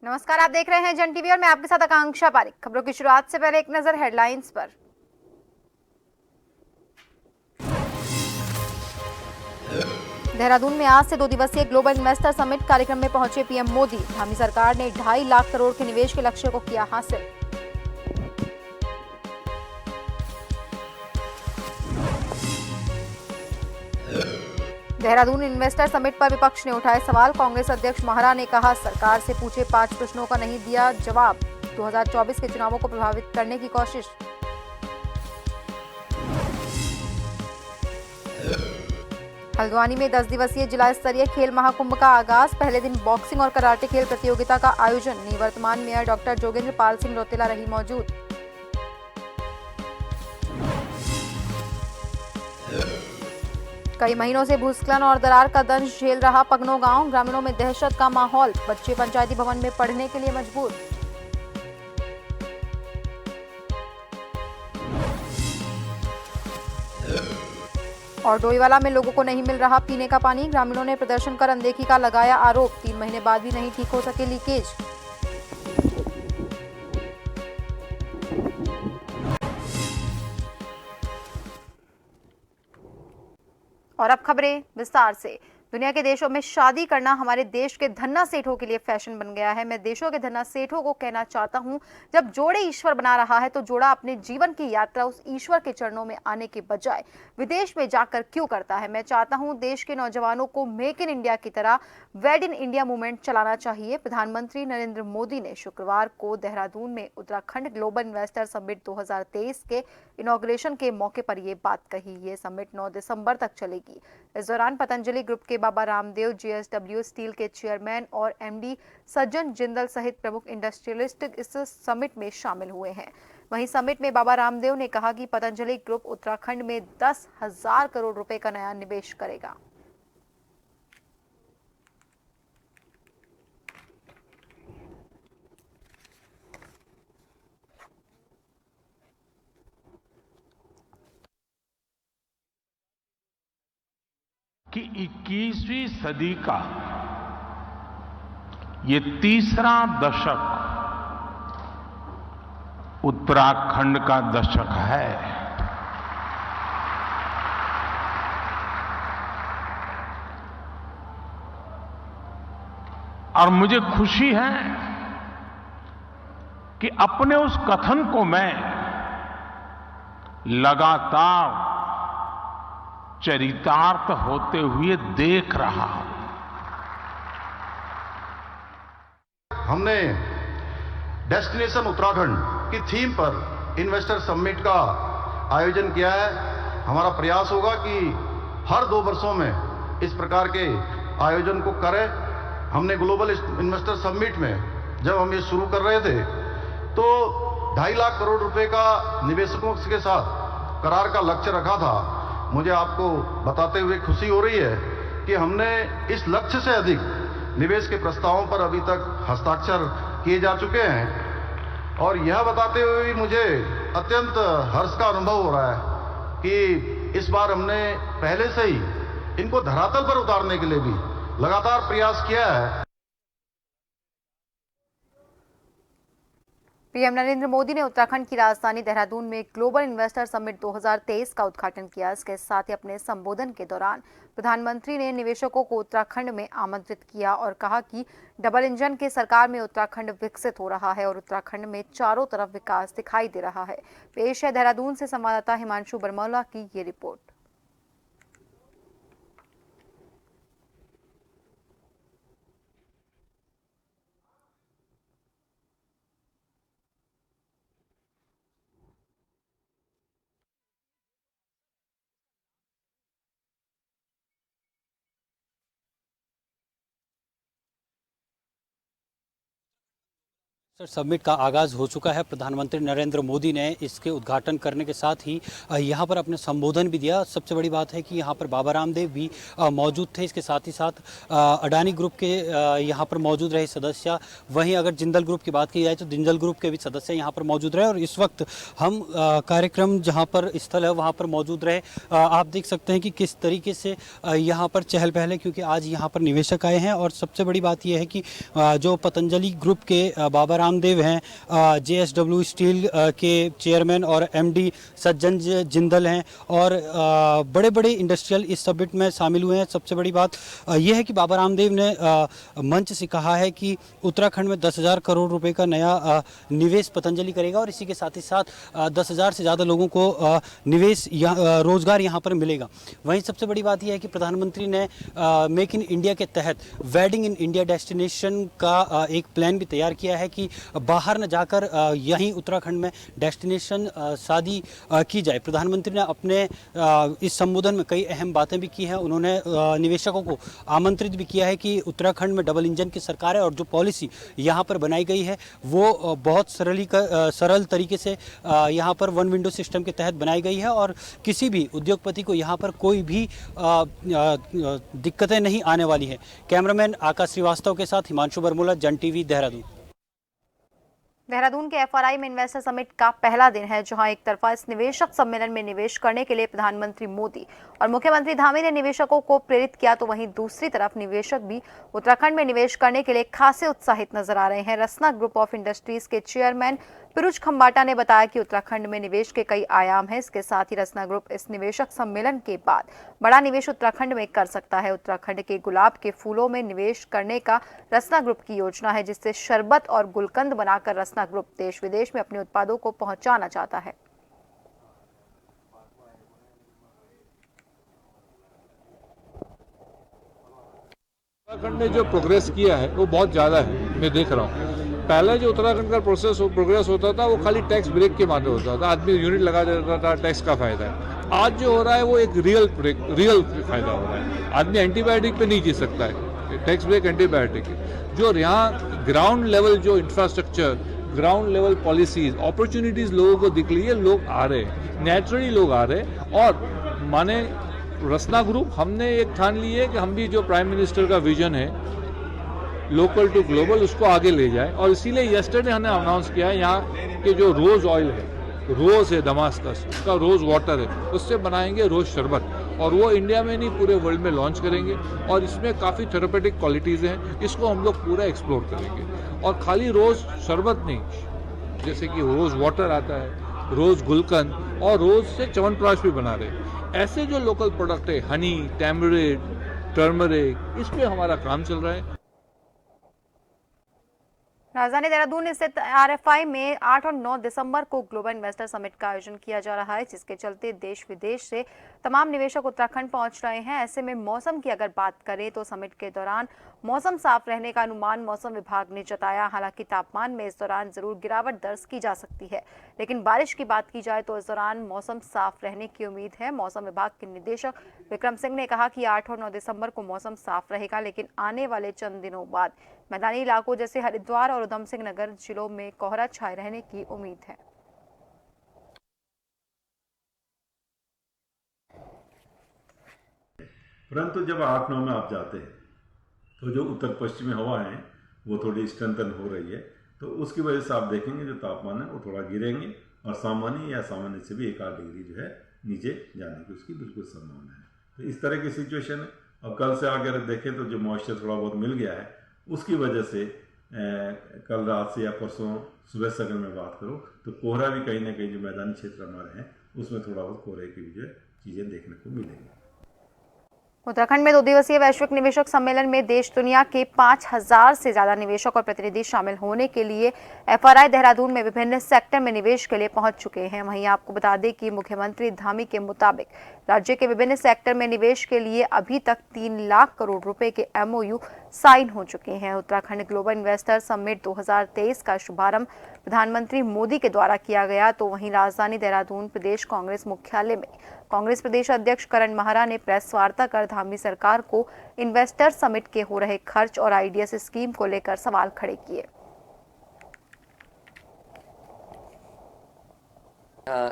नमस्कार, आप देख रहे हैं जन टीवी और मैं आपके साथ आकांक्षा पारिक। खबरों की शुरुआत से पहले एक नजर हेडलाइंस पर। देहरादून में आज से 2 दिवसीय ग्लोबल इन्वेस्टर समिट कार्यक्रम में पहुंचे पीएम मोदी। धामी सरकार ने 2.5 लाख करोड़ के निवेश के लक्ष्य को किया हासिल। देहरादून इन्वेस्टर समिट पर विपक्ष ने उठाए सवाल। कांग्रेस अध्यक्ष महारा ने कहा, सरकार से पूछे 5 प्रश्नों का नहीं दिया जवाब। 2024 के चुनावों को प्रभावित करने की कोशिश। हल्द्वानी में 10 दिवसीय जिला स्तरीय खेल महाकुंभ का आगाज। पहले दिन बॉक्सिंग और कराटे खेल प्रतियोगिता का आयोजन। निवर्तमान मेयर डॉक्टर जोगेंद्र पाल सिंह रौतेला रही मौजूद। कई महीनों से भूस्खलन और दरार का दंश झेल रहा पगनो गांव। ग्रामीणों में दहशत का माहौल। बच्चे पंचायती भवन में पढ़ने के लिए मजबूर। और डोईवाला में लोगों को नहीं मिल रहा पीने का पानी। ग्रामीणों ने प्रदर्शन कर अनदेखी का लगाया आरोप। 3 महीने बाद भी नहीं ठीक हो सके लीकेज। और अब खबरें विस्तार से। दुनिया के देशों में शादी करना हमारे देश के धन्ना सेठों के लिए फैशन बन गया है। मैं देशों के धन्ना सेठों को कहना चाहता हूं, जब जोड़े ईश्वर बना रहा है तो जोड़ा अपने जीवन की यात्रा उस ईश्वर के चरणों में आने के बजाय विदेश में जाकर क्यों करता है। मैं चाहता हूं देश के नौजवानों को मेक इन इंडिया की तरह वेड इन इंडिया मूवमेंट चलाना चाहिए। प्रधानमंत्री नरेंद्र मोदी ने शुक्रवार को देहरादून में उत्तराखंड ग्लोबल इन्वेस्टर समिट 2023 के इनॉग्रेशन के मौके पर यह बात कही। ये समिट 9 दिसंबर तक चलेगी। इस दौरान पतंजलि ग्रुप के बाबा रामदेव, जेएसडब्ल्यू स्टील के चेयरमैन और एमडी सज्जन जिंदल सहित प्रमुख इंडस्ट्रियलिस्ट इस समिट में शामिल हुए हैं। वहीं समिट में बाबा रामदेव ने कहा कि पतंजलि ग्रुप उत्तराखंड में 10,000 करोड़ रुपए का नया निवेश करेगा। कि 21वीं सदी का ये तीसरा दशक उत्तराखंड का दशक है। और मुझे खुशी है कि अपने उस कथन को मैं लगातार चरितार्थ होते हुए देख रहा हूं। हमने डेस्टिनेशन उत्तराखंड की थीम पर इन्वेस्टर समिट का आयोजन किया है। हमारा प्रयास होगा कि हर 2 वर्षों में इस प्रकार के आयोजन को करें। हमने ग्लोबल इन्वेस्टर समिट में जब हम ये शुरू कर रहे थे तो 2.5 लाख करोड़ रुपए का निवेशकों के साथ करार का लक्ष्य रखा था। मुझे आपको बताते हुए खुशी हो रही है कि हमने इस लक्ष्य से अधिक निवेश के प्रस्तावों पर अभी तक हस्ताक्षर किए जा चुके हैं। और यह बताते हुए भी मुझे अत्यंत हर्ष का अनुभव हो रहा है कि इस बार हमने पहले से ही इनको धरातल पर उतारने के लिए भी लगातार प्रयास किया है। पीएम नरेंद्र मोदी ने उत्तराखंड की राजधानी देहरादून में ग्लोबल इन्वेस्टर समिट 2023 का उद्घाटन किया। इसके साथ ही अपने संबोधन के दौरान प्रधानमंत्री ने निवेशकों को उत्तराखंड में आमंत्रित किया और कहा कि डबल इंजन के सरकार में उत्तराखंड विकसित हो रहा है और उत्तराखंड में चारों तरफ विकास दिखाई दे रहा है। पेश है देहरादून से संवाददाता हिमांशु बरमौला की ये रिपोर्ट। समिट का आगाज़ हो चुका है। प्रधानमंत्री नरेंद्र मोदी ने इसके उद्घाटन करने के साथ ही यहाँ पर अपने संबोधन भी दिया। सबसे बड़ी बात है कि यहाँ पर बाबा रामदेव भी मौजूद थे। इसके साथ ही साथ अडानी ग्रुप के यहाँ पर मौजूद रहे सदस्य, वहीं अगर जिंदल ग्रुप की बात की जाए तो जिंदल ग्रुप के भी सदस्य यहाँ पर मौजूद रहे। और इस वक्त हम कार्यक्रम जहाँ पर स्थल है वहाँ पर मौजूद रहे। आप देख सकते हैं कि किस तरीके से यहाँ पर चहल पहल है, क्योंकि आज यहाँ पर निवेशक आए हैं। और सबसे बड़ी बात यह है कि जो पतंजलि ग्रुप के बाबा रामदेव हैं, JSW स्टील के चेयरमैन और MD सज्जन जिंदल हैं, और बड़े बड़े इंडस्ट्रियल इस समिट में शामिल हुए हैं। सबसे बड़ी बात यह है कि बाबा रामदेव ने मंच से कहा है कि उत्तराखंड में 10,000 करोड़ रुपए का नया निवेश पतंजलि करेगा, और इसी के साथ ही साथ 10,000 से ज़्यादा लोगों को निवेश रोजगार यहाँ पर मिलेगा। वहीं सबसे बड़ी बात यह है कि प्रधानमंत्री ने मेक इन इंडिया के तहत वेडिंग इन इंडिया डेस्टिनेशन का एक प्लान भी तैयार किया है कि बाहर न जाकर यहीं उत्तराखंड में डेस्टिनेशन शादी की जाए। प्रधानमंत्री ने अपने इस संबोधन में कई अहम बातें भी की हैं। उन्होंने निवेशकों को आमंत्रित भी किया है कि उत्तराखंड में डबल इंजन की सरकार है, और जो पॉलिसी यहाँ पर बनाई गई है वो बहुत सरल तरीके से यहाँ पर वन विंडो सिस्टम के तहत बनाई गई है, और किसी भी उद्योगपति को यहाँ पर कोई भी दिक्कतें नहीं आने वाली है। कैमरामैन आकाश श्रीवास्तव के साथ हिमांशु बरमूला, जन टीवी, देहरादून। देहरादून के FRI में इन्वेस्टर समिट का पहला दिन है, जहां एक तरफा इस निवेशक सम्मेलन में निवेश करने के लिए प्रधानमंत्री मोदी और मुख्यमंत्री धामी ने निवेशकों को प्रेरित किया, तो वहीं दूसरी तरफ निवेशक भी उत्तराखंड में निवेश करने के लिए खासे उत्साहित नजर आ रहे हैं। रसना ग्रुप ऑफ इंडस्ट्रीज के चेयरमैन पिरुज खंबाटा ने बताया कि उत्तराखंड में निवेश के कई आयाम हैं। इसके साथ ही रसना ग्रुप इस निवेशक सम्मेलन के बाद बड़ा निवेश उत्तराखंड में कर सकता है। उत्तराखंड के गुलाब के फूलों में निवेश करने का रसना ग्रुप की योजना है, जिससे शरबत और गुलकंद बनाकर रसना ग्रुप देश विदेश में अपने उत्पादों को पहुंचाना चाहता है। उत्तराखंड ने जो प्रोग्रेस किया है वो बहुत ज़्यादा है, मैं देख रहा हूँ। पहले जो उत्तराखंड का प्रोग्रेस होता था वो खाली टैक्स ब्रेक के माध्यम होता था, आदमी यूनिट लगा देता था, टैक्स का फायदा है। आज जो हो रहा है वो एक रियल फायदा हो रहा है। आदमी एंटीबायोटिक पे नहीं जी सकता है, टैक्स ब्रेक एंटीबायोटिक है। जो यहाँ ग्राउंड लेवल जो infrastructure, ground level policies, opportunities लोगों को दिख रही है, लोग आ रहे हैं, नेचुरली लोग आ रहे हैं। और माने रसना ग्रुप हमने एक ठान ली है कि हम भी जो प्राइम मिनिस्टर का विजन है लोकल टू ग्लोबल उसको आगे ले जाए, और इसीलिए यस्टरडे हमने अनाउंस किया है यहाँ के जो रोज ऑयल है, रोज है दमास्कस, उसका रोज वाटर है, उससे बनाएंगे रोज शरबत, और वो इंडिया में नहीं पूरे वर्ल्ड में लॉन्च करेंगे। और इसमें काफ़ी थेरेपेटिक क्वालिटीज़ हैं, इसको हम लोग पूरा एक्सप्लोर करेंगे। और खाली रोज शरबत नहीं, जैसे कि रोज वाटर आता है, रोज गुलकंद, और रोज से च्यवनप्राश भी बना रहे हैं। ऐसे जो लोकल प्रोडक्ट है, हनी, टैमरिंड, टर्मरिक, इस पे हमारा काम चल रहा है। राजधानी देहरादून स्थित RFI में 8 और 9 दिसंबर को ग्लोबल इन्वेस्टर समिट का आयोजन किया जा रहा है, जिसके चलते देश विदेश से तमाम निवेशक उत्तराखंड पहुंच रहे हैं। ऐसे में मौसम की अगर बात करें तो समिट के दौरान मौसम साफ रहने का अनुमान मौसम विभाग ने जताया। हालांकि तापमान में इस दौरान जरूर गिरावट दर्ज की जा सकती है, लेकिन बारिश की बात की जाए तो इस दौरान मौसम साफ रहने की उम्मीद है। मौसम विभाग के निदेशक विक्रम सिंह ने कहा कि 8 और 9 दिसंबर को मौसम साफ रहेगा, लेकिन आने वाले चंद दिनों बाद मैदानी इलाकों जैसे हरिद्वार और उधम सिंह नगर जिलों में कोहरा छाए रहने की उम्मीद है। परंतु जब 8-9 में आप जाते हैं तो जो उत्तर पश्चिमी हवा है वो थोड़ी स्ट्रेंथन हो रही है, तो उसकी वजह से आप देखेंगे जो तापमान है वो थोड़ा गिरेंगे, और सामान्य या सामान्य से भी 1-8 डिग्री जो है नीचे जाने की उसकी बिल्कुल संभावना है। तो इस तरह की सिचुएशन है। और कल से अगर देखें तो जो मॉइस्चर थोड़ा बहुत मिल गया है, उसकी वजह से कल रात से या परसों सुबह से अगर मैं बात करूं तो कोहरा भी कहीं ना कहीं जो मैदानी क्षेत्र हमारे हैं उसमें थोड़ा बहुत कोहरे की जो चीज़ें देखने को मिलेंगी। उत्तराखंड में 2 दिवसीय वैश्विक निवेशक सम्मेलन में देश दुनिया के 5,000 से ज्यादा निवेशक और प्रतिनिधि शामिल होने के लिए FRI देहरादून में विभिन्न सेक्टर में निवेश के लिए पहुंच चुके हैं। वहीं आपको बता दें कि मुख्यमंत्री धामी के मुताबिक राज्य के विभिन्न सेक्टर में निवेश के लिए अभी तक 3 लाख करोड़ रुपए के MOU साइन हो चुके हैं। उत्तराखंड ग्लोबल इन्वेस्टर समिट 2023 का शुभारंभ प्रधानमंत्री मोदी के द्वारा किया गया, तो वहीं राजधानी देहरादून प्रदेश कांग्रेस मुख्यालय में कांग्रेस प्रदेश अध्यक्ष करण महारा ने प्रेस वार्ता कर धामी सरकार को इन्वेस्टर समिट के हो रहे खर्च और IDS स्कीम को लेकर सवाल खड़े किए।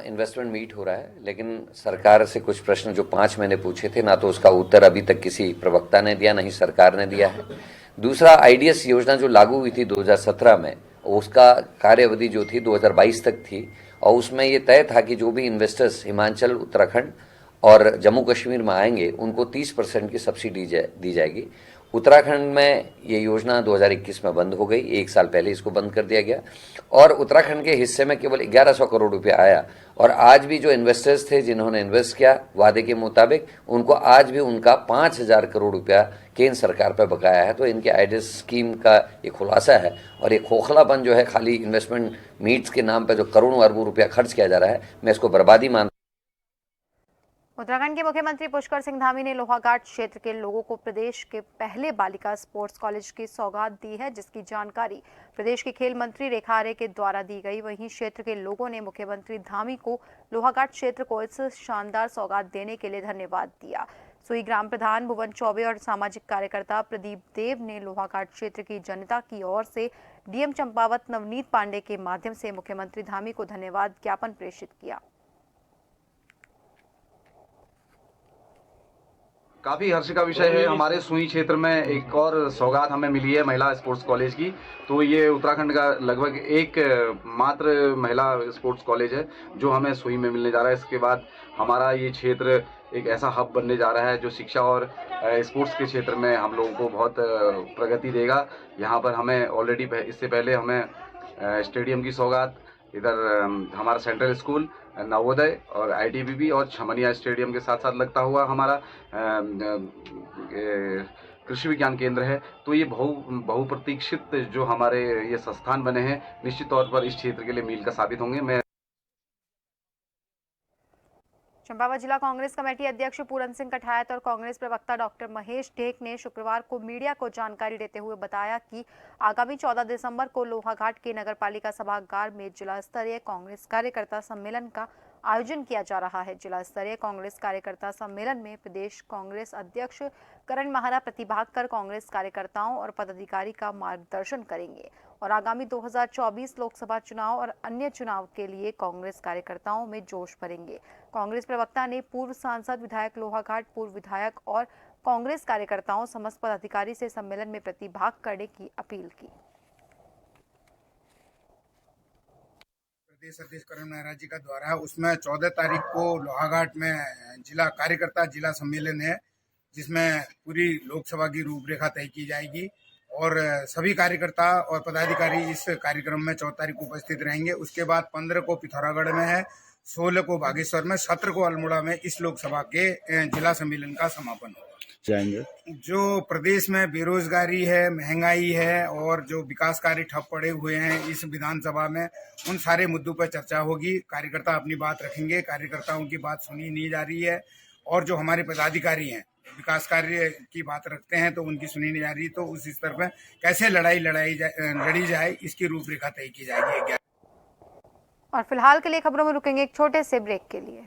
इन्वेस्टमेंट मीट हो रहा है, लेकिन सरकार से कुछ प्रश्न जो 5 महीने पूछे थे ना, तो उसका उत्तर अभी तक किसी प्रवक्ता ने दिया, नहीं सरकार ने दिया है। दूसरा, आईडीएस योजना जो लागू हुई थी 2017 में, उसका कार्य अवधि जो थी 2022 तक थी, और उसमें ये तय था कि जो भी इन्वेस्टर्स हिमाचल, उत्तराखंड और जम्मू कश्मीर में आएंगे उनको 30% की सब्सिडी दी जाएगी। उत्तराखंड में ये योजना 2021 में बंद हो गई, 1 साल पहले इसको बंद कर दिया गया, और उत्तराखंड के हिस्से में केवल 1100 करोड़ रुपया आया। और आज भी जो इन्वेस्टर्स थे जिन्होंने इन्वेस्ट किया वादे के मुताबिक, उनको आज भी उनका 5000 करोड़ रुपया केंद्र सरकार पर बकाया है। तो इनके आईडीएस स्कीम का ये खुलासा है, और ये खोखलापन जो है खाली इन्वेस्टमेंट मीट्स के नाम पर जो करोड़ों अरबों रुपया खर्च किया जा रहा है, मैं इसको बर्बादी मानता हूं। उत्तराखंड के मुख्यमंत्री पुष्कर सिंह धामी ने लोहाघाट क्षेत्र के लोगों को प्रदेश के पहले बालिका स्पोर्ट्स कॉलेज की सौगात दी है, जिसकी जानकारी प्रदेश के खेल मंत्री रेखा आर्य के द्वारा दी गई। वहीं क्षेत्र के लोगों ने मुख्यमंत्री धामी को लोहाघाट क्षेत्र को इस शानदार सौगात देने के लिए धन्यवाद दिया। सुई ग्राम प्रधान भुवन चौबे और सामाजिक कार्यकर्ता प्रदीप देव ने लोहाघाट क्षेत्र की जनता की ओर से डीएम चंपावत नवनीत पांडे के माध्यम से मुख्यमंत्री धामी को धन्यवाद ज्ञापन प्रेषित किया। काफ़ी हर्ष का विषय है। हमारे सुई क्षेत्र में एक और सौगात हमें मिली है महिला स्पोर्ट्स कॉलेज की। तो ये उत्तराखंड का लगभग एक मात्र महिला स्पोर्ट्स कॉलेज है जो हमें सुई में मिलने जा रहा है। इसके बाद हमारा ये क्षेत्र एक ऐसा हब बनने जा रहा है जो शिक्षा और स्पोर्ट्स के क्षेत्र में हम लोगों को बहुत प्रगति देगा। यहाँ पर हमें ऑलरेडी इससे पहले हमें स्टेडियम की सौगात, इधर हमारा सेंट्रल स्कूल, नवोदय और आईटीबीपी और छमनिया स्टेडियम के साथ साथ लगता हुआ हमारा कृषि विज्ञान केंद्र है। तो ये बहुप्रतीक्षित जो हमारे ये संस्थान बने हैं, निश्चित तौर पर इस क्षेत्र के लिए मील का साबित होंगे। मैं चंपावत जिला कांग्रेस कमेटी अध्यक्ष पूरन सिंह कठायत और कांग्रेस प्रवक्ता डॉक्टर महेश ढेक ने शुक्रवार को मीडिया को जानकारी देते हुए बताया कि आगामी 14 दिसंबर को लोहाघाट के नगरपालिका सभागार में जिला स्तरीय कांग्रेस कार्यकर्ता सम्मेलन का आयोजन किया जा रहा है। जिला स्तरीय कांग्रेस कार्यकर्ता सम्मेलन में प्रदेश कांग्रेस अध्यक्ष करण महारा प्रतिभाग कर कांग्रेस कार्यकर्ताओं और पदाधिकारी का मार्गदर्शन करेंगे और आगामी 2024 लोकसभा चुनाव और अन्य चुनाव के लिए कांग्रेस कार्यकर्ताओं में जोश भरेंगे। कांग्रेस प्रवक्ता ने पूर्व सांसद, विधायक लोहाघाट, पूर्व विधायक और कांग्रेस कार्यकर्ताओं समस्त पदाधिकारी से सम्मेलन में प्रतिभाग करने की अपील की। प्रदेश अध्यक्ष करण महारा जी का द्वारा उसमें 14 तारीख को लोहाघाट में जिला सम्मेलन है, जिसमें पूरी लोकसभा की रूपरेखा तय की जाएगी और सभी कार्यकर्ता और पदाधिकारी इस कार्यक्रम में 14 तारीख को उपस्थित रहेंगे। उसके बाद 15 को पिथौरागढ़ में है, 16 को बागेश्वर में, 17 को अल्मोड़ा में इस लोकसभा के जिला सम्मेलन का समापन होगा। जाएंगे जो प्रदेश में बेरोजगारी है, महंगाई है और जो विकास कार्य ठप पड़े हुए हैं इस विधानसभा में, उन सारे मुद्दों पर चर्चा होगी। कार्यकर्ता अपनी बात रखेंगे, कार्यकर्ताओं की बात सुनी नहीं जा रही है और जो हमारे पदाधिकारी हैं विकास कार्य की बात रखते हैं तो उनकी सुनी नहीं जा रही। तो उस स्तर पर कैसे लड़ी जाए इसकी रूपरेखा तय की जाएगी। और फिलहाल के लिए खबरों में रुकेंगे एक छोटे से ब्रेक के लिए।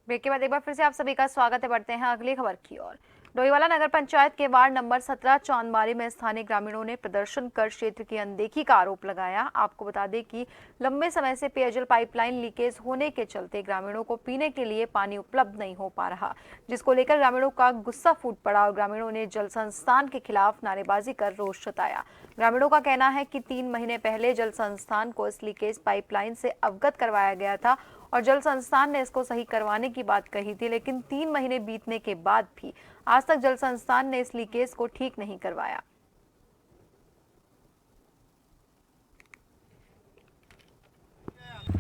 ब्रेक के बाद एक बार फिर से आप सभी का स्वागत है। बढ़ते हैं अगली खबर की ओर। डोईवाला नगर पंचायत के वार्ड नंबर 17 चांदमारी में स्थानीय ग्रामीणों ने प्रदर्शन कर क्षेत्र की अनदेखी का आरोप लगाया। आपको बता दें कि लंबे समय से पेयजल पाइपलाइन लीकेज होने के चलते ग्रामीणों को पीने के लिए पानी उपलब्ध नहीं हो पा रहा, जिसको लेकर ग्रामीणों का गुस्सा फूट पड़ा और ग्रामीणों ने जल संस्थान के खिलाफ नारेबाजी कर रोष जताया। ग्रामीणों का कहना है कि 3 महीने पहले जल संस्थान को इस लीकेज पाइपलाइन से अवगत करवाया गया था और जल संस्थान ने इसको सही करवाने की बात कही थी, लेकिन 3 महीने बीतने के बाद भी आज तक जल संस्थान ने इस लीकेज को ठीक नहीं करवाया।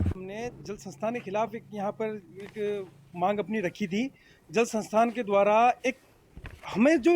हमने जल संस्थान के खिलाफ यहाँ पर एक मांग अपनी रखी थी। जल संस्थान के द्वारा एक हमें जो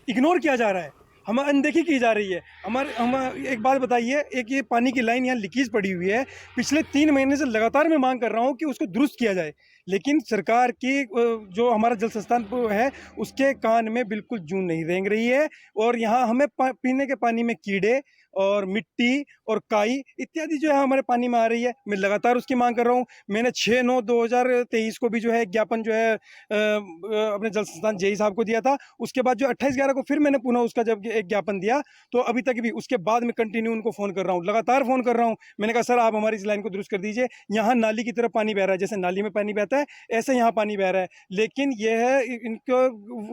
इग्नोर किया जा रहा है हम अनदेखी की जा रही है। हम एक बात बताइए, एक ये पानी की लाइन यहाँ लीकेज पड़ी हुई है, पिछले 3 महीने से लगातार मैं मांग कर रहा हूँ कि उसको दुरुस्त किया जाए, लेकिन सरकार की जो हमारा जल संस्थान है उसके कान में बिल्कुल जूं नहीं रेंग रही है। और यहाँ हमें पीने के पानी में कीड़े और मिट्टी और काई इत्यादि जो है हमारे पानी में आ रही है। मैं लगातार उसकी मांग कर रहा हूँ। मैंने 6/9/2023 को भी जो है ज्ञापन जो है अपने जल संस्थान जेई साहब को दिया था। उसके बाद जो 28/11 को फिर मैंने पुनः उसका जब एक ज्ञापन दिया, तो अभी तक भी उसके बाद में कंटिन्यू उनको फ़ोन कर रहा हूँ, लगातार फ़ोन कर रहा हूँ। मैंने कहा सर आप हमारी इस लाइन को दुरुस्त कर दीजिए। यहाँ नाली की तरफ पानी बह रहा है, जैसे नाली में पानी बहता है ऐसे यहाँ पानी बह रहा है, लेकिन यह है इनको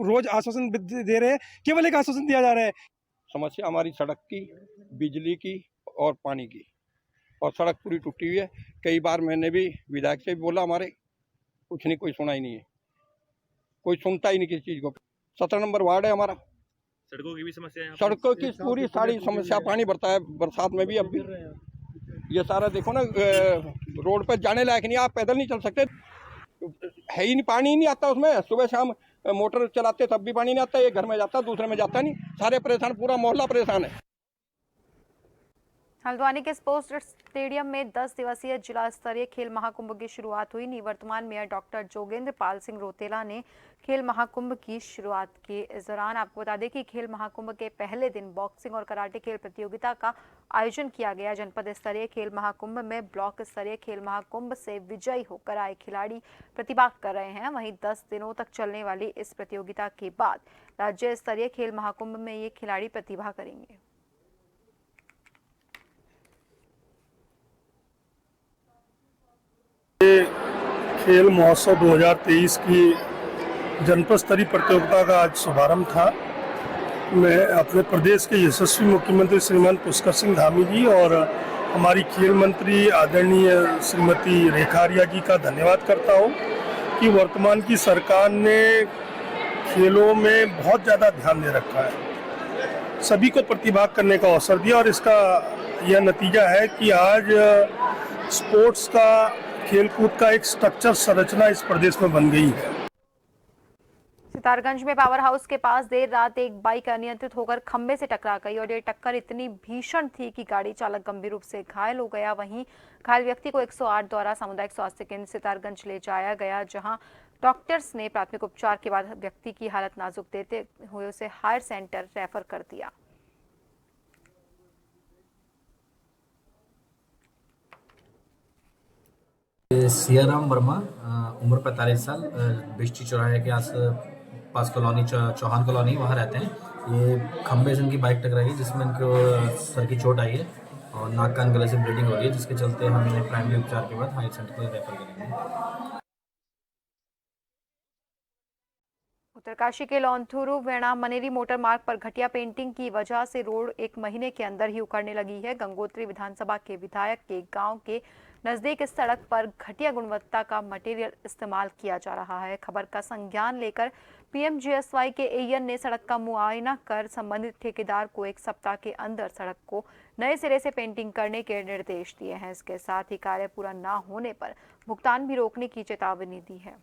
रोज़ आश्वासन दे रहे हैं, केवल एक आश्वासन दिया जा रहा है। समस्या हमारी सड़क की, बिजली की और पानी की, और सड़क पूरी टूटी हुई है। कई बार मैंने भी विधायक से भी बोला, हमारे कुछ नहीं, कोई सुना ही नहीं है, कोई सुनता ही नहीं किसी चीज़ को। 17 नंबर वार्ड है हमारा। सड़कों की भी समस्या है, सड़कों की पूरी सारी समस्या, पानी भरता है बरसात में भी। अब भी ये सारा देखो ना, रोड पर जाने लायक नहीं, आप पैदल नहीं चल सकते, है ही नहीं, पानी ही नहीं आता उसमें। सुबह शाम मोटर चलाते तब भी पानी नहीं आता, एक घर में जाता दूसरे में जाता नहीं, सारे परेशान, पूरा मोहल्ला परेशान है। हल्द्वानी के स्पोर्ट्स स्टेडियम में 10 दिवसीय जिला स्तरीय खेल महाकुंभ की शुरुआत हुई। निवर्तमान मेयर डॉक्टर जोगेंद्र पाल सिंह रोतेला ने खेल महाकुंभ की शुरुआत की। इस दौरान आपको बता दें कि खेल महाकुंभ के पहले दिन बॉक्सिंग और कराटे खेल प्रतियोगिता का आयोजन किया गया। जनपद स्तरीय खेल महाकुंभ में ब्लॉक स्तरीय खेल महाकुंभ से विजयी होकर आए खिलाड़ी प्रतिभा कर रहे हैं। वहीं 10 दिनों तक चलने वाली इस प्रतियोगिता के बाद राज्य स्तरीय खेल महाकुंभ में ये खिलाड़ी प्रतिभा करेंगे। खेल महोत्सव 2023 की जनपद स्तरीय प्रतियोगिता का आज शुभारंभ था। मैं अपने प्रदेश के यशस्वी मुख्यमंत्री श्रीमान पुष्कर सिंह धामी जी और हमारी खेल मंत्री आदरणीय श्रीमती रेखा आर्या जी का धन्यवाद करता हूं कि वर्तमान की सरकार ने खेलों में बहुत ज़्यादा ध्यान दे रखा है, सभी को प्रतिभाग करने का अवसर दिया, और इसका यह नतीजा है कि आज स्पोर्ट्स का, खेलकूद का एक स्ट्रक्चर संरचना इस प्रदेश में बन गई है। सितारगंज में पावर हाउस के पास देर रात एक बाइक अनियंत्रित होकर खंबे से टकरा गई और ये टक्कर इतनी भीषण थी कि गाड़ी चालक गंभीर रूप से घायल हो गया। वहीं घायल व्यक्ति को 108 द्वारा सामुदायिक स्वास्थ्य केंद्र सितारगंज ले जाया गया, जहां डॉक्टर्स ने प्राथमिक उपचार के बाद व्यक्ति की हालत नाजुक देते हुए उसे हायर सेंटर रेफर कर दिया। सियाराम वर्मा, उम्र 45 साल, बिष्टी चौराहे के पास कॉलोनी, चौहान कॉलोनी, वहाँ रहते हैं। ये खंबे से इनकी बाइक टकराई जिसमें इनको सर की चोट आई है और नाक कान गले से ब्लीडिंग हो रही है, जिसके चलते हम इन्हें प्राइमरी उपचार के बाद हायर सेंटर को रेफर करेंगे। उत्तरकाशी के लौंथुरु वेणा मनेरी मोटर मार्ग पर घटिया पेंटिंग की वजह से रोड 1 महीने के अंदर ही उखड़ने लगी है। गंगोत्री विधानसभा के विधायक के गांव के नजदीक इस सड़क पर घटिया गुणवत्ता का मटेरियल इस्तेमाल किया जा रहा है। खबर का संज्ञान लेकर पीएमजीएसवाई के एएन ने सड़क का मुआयना कर संबंधित ठेकेदार को 1 सप्ताह के अंदर सड़क को नए सिरे से पेंटिंग करने के निर्देश दिए हैं। इसके साथ ही कार्य पूरा न होने पर भुगतान भी रोकने की चेतावनी दी है।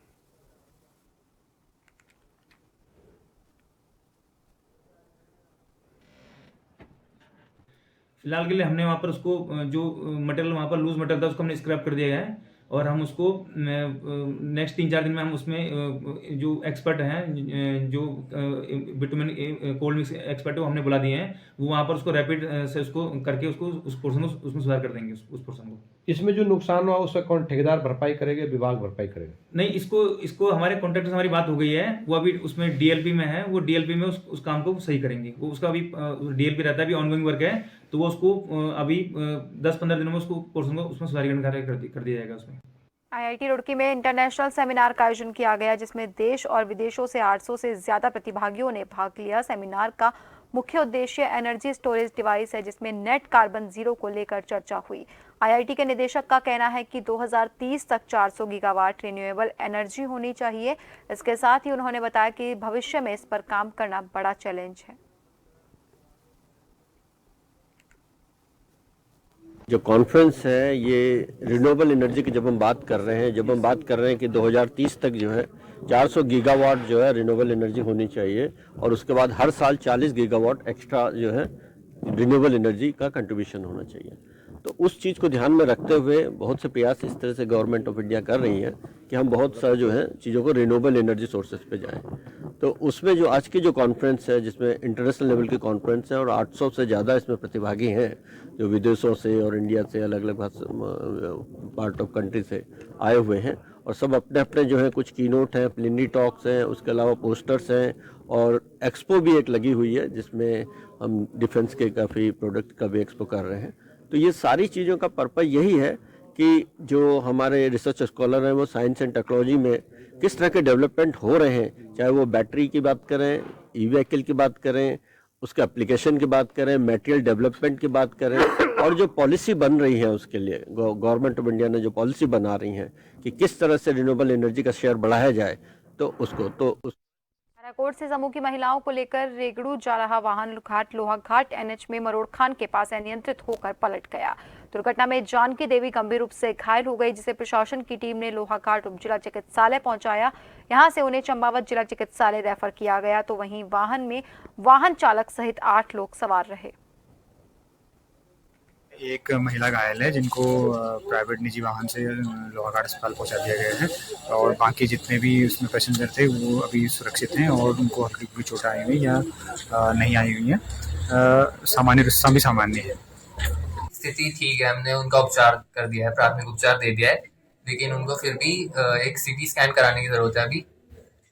फिलहाल के लिए हमने वहाँ पर उसको जो मटेरियल वहाँ पर लूज मटेरियल था उसको हमने स्क्रैप कर दिया है और हम उसको नेक्स्ट 3-4 दिन में हम उसमें जो एक्सपर्ट हैं, जो बिटुमेन कोल्ड मिक्स एक्सपर्ट है, वो हमने बुला दिए हैं। वो वहाँ पर उसको रैपिड से उसको करके उसको उस पोर्शन को उसमें सुधार कर देंगे, उस पोर्शन को। इसमें जो नुकसान हुआ उसका कौन ठेकेदार भरपाई करेगा, विभाग भरपाई करेगा? नहीं, इसको हमारे कॉन्ट्रैक्टर से हमारी बात हो गई है, वो अभी उसमें डीएलपी में है, वो डीएलपी में उस काम को सही करेंगे। वो उसका अभी डीएलपी रहता है, अभी ऑनगोइंग वर्क है, तो वो उसको अभी 10-15 दिनों में उसको पोर्शन को उसमें सुधारीकरण कार्य कर दिया जाएगा उसमें। आईआईटी रुड़की में इंटरनेशनल सेमिनार का आयोजन किया गया, जिसमें देश और विदेशों से 800 से ज्यादा प्रतिभागियों ने भाग लिया। सेमिनार का मुख्य उद्देश्य एनर्जी स्टोरेज डिवाइस है, जिसमें नेट कार्बन जीरो को लेकर चर्चा हुई। आईआईटी के निदेशक का कहना है कि 2030 तक 400 गीगावाट रिन्यूएबल एनर्जी होनी चाहिए। इसके साथ ही उन्होंने बताया कि भविष्य में इस पर काम करना बड़ा चैलेंज है। जो कॉन्फ्रेंस है ये रिन्यूएबल एनर्जी की जब हम बात कर रहे हैं कि 2030 तक जो है 400 गीगावाट जो है रिन्यूएबल एनर्जी होनी चाहिए और उसके बाद हर साल 40 गीगावाट एक्स्ट्रा जो है रिन्यूएबल एनर्जी का कंट्रीब्यूशन होना चाहिए। तो उस चीज़ को ध्यान में रखते हुए बहुत से प्रयास इस तरह से गवर्नमेंट ऑफ इंडिया कर रही है कि हम बहुत सारे जो है चीज़ों को रिन्यूएबल एनर्जी सोर्सेज पे जाएं। तो उसमें जो आज की जो कॉन्फ्रेंस है जिसमें इंटरनेशनल लेवल की कॉन्फ्रेंस है और 800 से ज़्यादा इसमें प्रतिभागी हैं जो विदेशों से और इंडिया से अलग अलग पार्ट ऑफ कंट्री से आए हुए हैं और सब अपने अपने जो है कुछ कीनोट हैं, प्लिनी टॉक्स हैं, उसके अलावा पोस्टर्स हैं और एक्सपो भी एक लगी हुई है जिसमें हम डिफेंस के काफ़ी प्रोडक्ट का भी एक्सपो कर रहे हैं। तो ये सारी चीज़ों का पर्पस यही है कि जो हमारे रिसर्च स्कॉलर हैं वो साइंस एंड टेक्नोलॉजी में किस तरह के डेवलपमेंट हो रहे हैं, चाहे वो बैटरी की बात करें, ई व्हीकल की बात करें, उसके एप्लीकेशन की बात करें, मटेरियल डेवलपमेंट की बात करें और जो पॉलिसी बन रही है उसके लिए गवर्नमेंट ऑफ इंडिया ने जो पॉलिसी बना रही है कि किस तरह से रिन्यूएबल एनर्जी का शेयर बढ़ाया जाए तो उसको कोट से जम्मू की महिलाओं को लेकर रेगड़ू जा रहा वाहन घाट लोहा घाट एनएच में मरोड़ खान के पास अनियंत्रित होकर पलट गया। दुर्घटना में जानकी देवी गंभीर रूप से घायल हो गई जिसे प्रशासन की टीम ने लोहा घाट उप जिला चिकित्सालय पहुंचाया। यहां से उन्हें चंपावत जिला चिकित्सालय रेफर किया गया तो वहीं वाहन में वाहन चालक सहित 8 लोग सवार रहे। एक महिला घायल है जिनको प्राइवेट निजी वाहन से लोहाघाट अस्पताल पहुंचा दिया गया है और बाकी जितने भी उसमें पैसेंजर थे वो अभी सुरक्षित हैं और उनको हल्की फुल्की चोट आई हुई या नहीं आई हुई है, सभी सामान्य है। स्थिति ठीक है, हमने उनका उपचार कर दिया है, प्राथमिक उपचार दे दिया है, लेकिन उनको फिर भी एक सीटी स्कैन कराने की जरूरत है अभी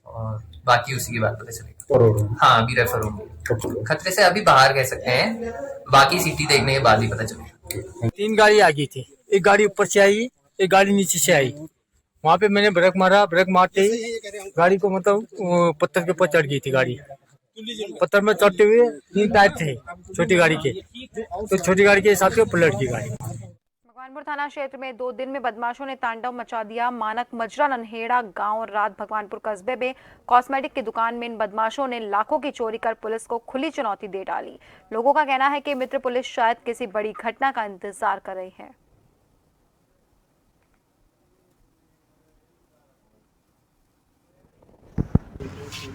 और बाकी उसी की बात पता चलेगी। हाँ अभी रेफर होंगे, खतरे से अभी बाहर कह सकते हैं, बाकी सीटी देखने के बाद ही पता चलेगा। 3 गाड़ी आ गई थी, एक गाड़ी ऊपर से आई, एक गाड़ी नीचे से आई। वहाँ पे मैंने ब्रेक मारा, ब्रेक मारते ही गाड़ी को मतलब पत्थर के ऊपर चढ़ गई थी गाड़ी। पत्थर में चढ़ते हुए 3 टायर थे छोटी गाड़ी के, तो छोटी गाड़ी के हिसाब से पलट गई गाड़ी। भगवानपुर थाना क्षेत्र में 2 दिन में बदमाशों ने तांडव मचा दिया। मानक मजरा नन्हेड़ा गांव रात भगवानपुर कस्बे में कॉस्मेटिक की दुकान में इन बदमाशों ने लाखों की चोरी कर पुलिस को खुली चुनौती दे डाली। लोगों का कहना है कि मित्र पुलिस शायद किसी बड़ी घटना का इंतजार कर रही है।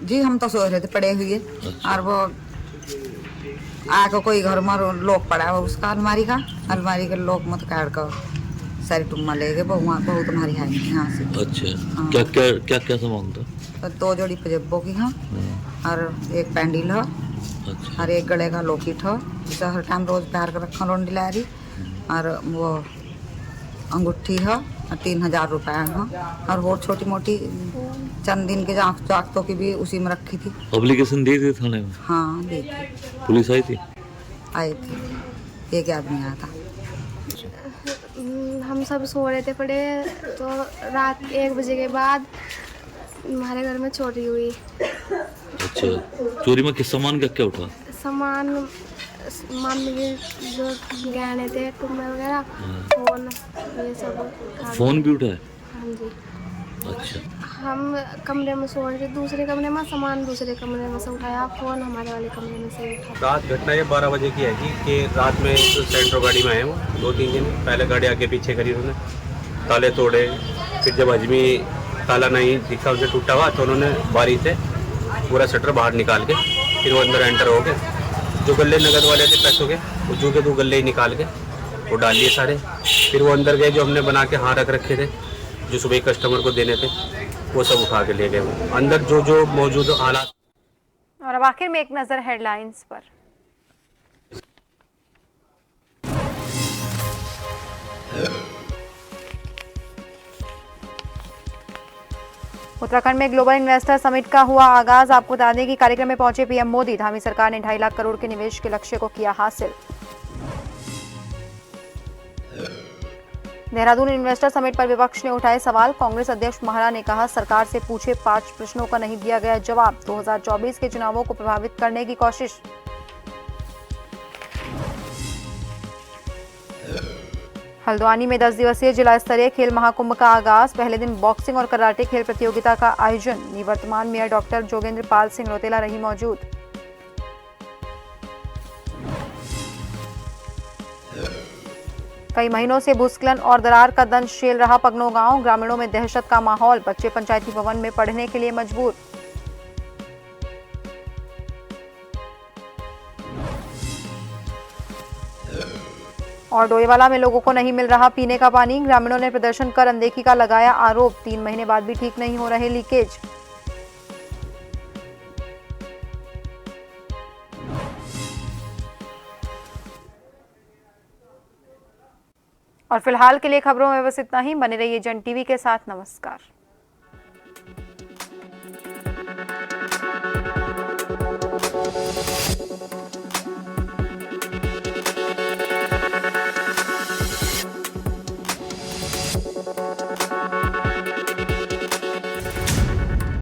जी हम तो सो रहे थे पड़े हुए और वो आके कोई घर में लोक पड़ा है उसका अलमारी के लोक मत काट कर सारी टुम्मा ले गए। बहुत हमारी है यहाँ से। अच्छा क्या सामान था? 2 जोड़ी पजेबों की है और एक पैंडल है और एक गले का लॉकेट है जिसे हर टाइम रोज प्यार कर रखा लोन दिला रही और वो अंगूठी है और 3000 रुपये है और छोटी मोटी चंद दिन के जागतों की भी उसी में रखी थी। एप्लीकेशन दी थी थाने में? हाँ दी थी। पुलिस आई थी? एक आदमी आया था। हम सब सो रहे थे पड़े तो रात 1 बजे के बाद हमारे घर में चोरी हुई। अच्छा, चोरी में किस सामान का क्या उठा? सामान मम्मी के जो गहने थे टुम्बे वगैरह, फोन ये सब। फोन भी उठा है? हाँ जी। अच्छा, हम कमरे में सो रहे थे, दूसरे कमरे में सामान दूसरे कमरे में से उठाया, फोन हमारे वाले कमरे में से उठाया। रात घटना ये 12 बजे की है कि रात में सेंट्रो गाड़ी में आए वो 2-3 दिन पहले गाड़ी आगे पीछे करी उन्होंने, ताले तोड़े, फिर जब हजमी ताला नहीं दिखा उसे टूटा हुआ तो उन्होंने बारी से पूरा शटर बाहर निकाल के फिर वो अंदर एंटर हो गए। जो गले नगद वाले थे पैसों के वो जो के 2 गले ही निकाल के वो डाल लिए सारे। फिर वो अंदर गए जो हमने बना के रख रखे थे जो सुबह कस्टमर को देने थे वो सब उठा के ले गए। अंदर जो मौजूद हालात। और अब आखिर में एक नजर हेडलाइंस पर। उत्तराखंड में ग्लोबल इन्वेस्टर समिट का हुआ आगाज। आपको बता दें कि कार्यक्रम में पहुंचे पीएम मोदी। धामी सरकार ने 2.5 लाख करोड़ के निवेश के लक्ष्य को किया हासिल। देहरादून इन्वेस्टर समिट पर विपक्ष ने उठाए सवाल। कांग्रेस अध्यक्ष महारा ने कहा सरकार से पूछे 5 प्रश्नों का नहीं दिया गया जवाब। 2024 के चुनावों को प्रभावित करने की कोशिश। हल्द्वानी में 10 दिवसीय जिला स्तरीय खेल महाकुंभ का आगाज। पहले दिन बॉक्सिंग और कराटे खेल प्रतियोगिता का आयोजन। निवर्तमान मेयर डॉक्टर जोगेंद्र पाल सिंह रोतेला रही मौजूद। कई महीनों से भूस्खलन और दरार का दंश झेल रहा पगनो गांव, ग्रामीणों में दहशत का माहौल, बच्चे पंचायती भवन में पढ़ने के लिए मजबूर। और डोईवाला में लोगों को नहीं मिल रहा पीने का पानी, ग्रामीणों ने प्रदर्शन कर अनदेखी का लगाया आरोप, 3 महीने बाद भी ठीक नहीं हो रहे लीकेज। और फिलहाल के लिए खबरों में बस इतना ही। बने रहिए जन टीवी के साथ। नमस्कार।